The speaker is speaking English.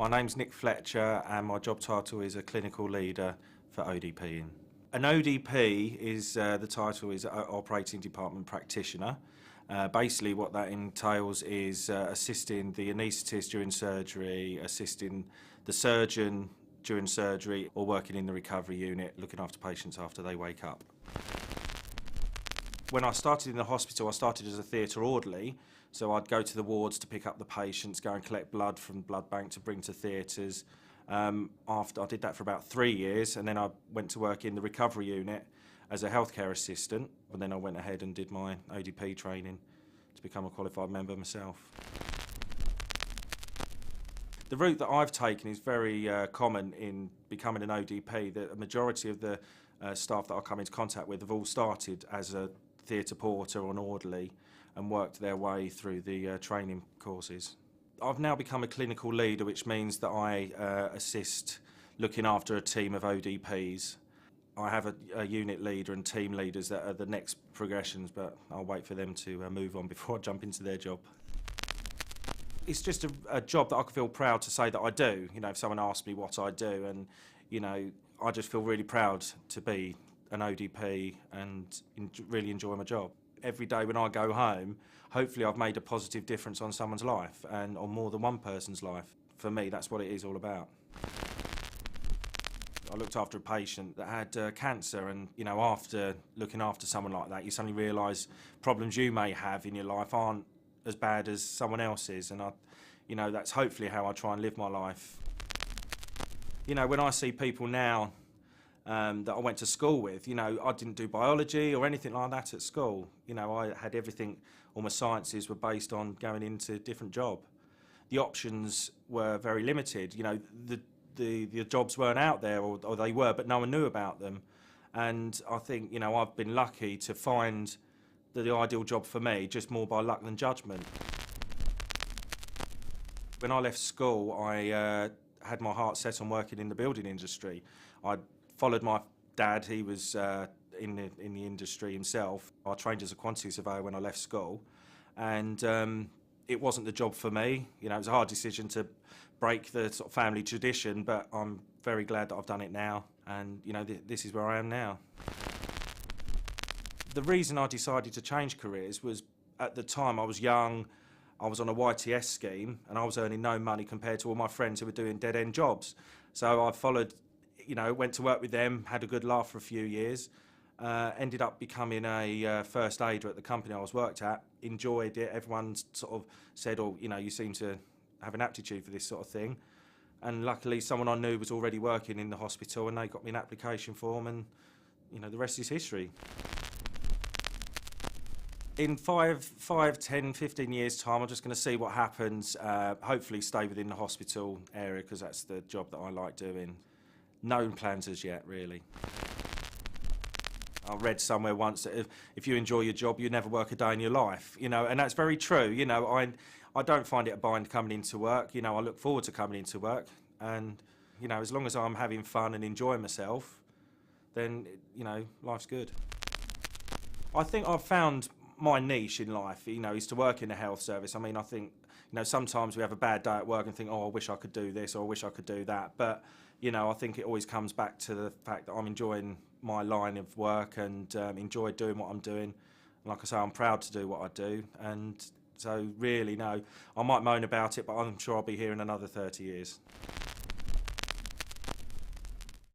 My name's Nick Fletcher and my job title is a clinical leader for ODP. An ODP is, the title is Operating Department Practitioner. Basically what that entails is assisting the anaesthetist during surgery, assisting the surgeon during surgery, or working in the recovery unit, looking after patients after they wake up. When I started in the hospital, I started as a theatre orderly, so I'd go to the wards to pick up the patients, go and collect blood from blood bank to bring to theatres. After I did that for about 3 years, and then I went to work in the recovery unit as a healthcare assistant, and then I went ahead and did my ODP training to become a qualified member myself. The route that I've taken is very common in becoming an ODP. The majority of the staff that I come into contact with have all started as a theatre porter or an orderly and worked their way through the training courses. I've now become a clinical leader, which means that I assist looking after a team of ODPs. I have a unit leader and team leaders that are the next progressions, but I'll wait for them to move on before I jump into their job. It's just a job that I can feel proud to say that I do. You know, if someone asks me what I do, and you know, I just feel really proud to be an ODP and really enjoy my job. Every day when I go home, hopefully I've made a positive difference on someone's life and on more than one person's life. For me, that's what it is all about. I looked after a patient that had cancer, and you know, after looking after someone like that, you suddenly realise problems you may have in your life aren't as bad as someone else's, and you know, that's hopefully how I try and live my life. You know, when I see people now that I went to school with, you know, I didn't do biology or anything like that at school. You know, I had everything, all my sciences were based on going into a different job. The options were very limited. You know, the jobs weren't out there, or they were, but no one knew about them. And I think, you know, I've been lucky to find the ideal job for me, just more by luck than judgment. When I left school, I had my heart set on working in the building industry. I followed my dad. He was in the industry himself. I trained as a quantity surveyor when I left school, and it wasn't the job for me. You know, it was a hard decision to break the sort of family tradition, but I'm very glad that I've done it now, and you know, this is where I am now. The reason I decided to change careers was, at the time I was young, I was on a YTS scheme, and I was earning no money compared to all my friends who were doing dead-end jobs. So I followed, you know, went to work with them, had a good laugh for a few years, ended up becoming a first aider at the company I was worked at, enjoyed it. Everyone sort of said, oh, you know, you seem to have an aptitude for this sort of thing. And luckily someone I knew was already working in the hospital, and they got me an application form, and you know, the rest is history. In 5, 10, 15 years' time, I'm just going to see what happens. Hopefully stay within the hospital area, because that's the job that I like doing. No plans as yet, really. I read somewhere once that if you enjoy your job, you never work a day in your life. You know, and that's very true. You know, I don't find it a bind coming into work. You know, I look forward to coming into work, and you know, as long as I'm having fun and enjoying myself, then you know, life's good. I think I've found my niche in life, you know, is to work in a health service. I mean, I think, you know, sometimes we have a bad day at work and think, oh, I wish I could do this, or I wish I could do that. But, you know, I think it always comes back to the fact that I'm enjoying my line of work and enjoy doing what I'm doing. And like I say, I'm proud to do what I do. And so really, no, I might moan about it, but I'm sure I'll be here in another 30 years.